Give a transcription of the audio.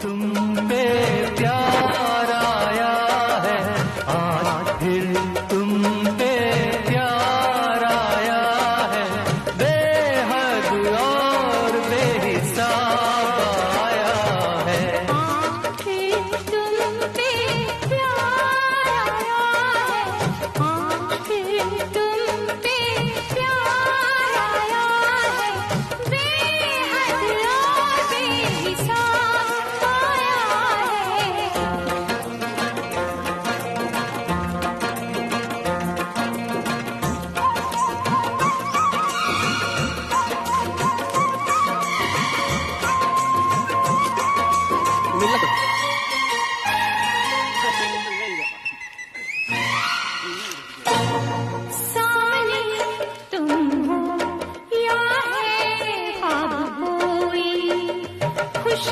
तुम पे प्यार आया है, आज फिर तुम पे प्यार आया है, बेहद और बेहिसाब आया है। फिर तुम पे प्यार आया है, फिर तुम पे प्यार आया है, बेहद और बेहिसाब आया है। सामने तुम हो या है ख्वाब कोई, खुश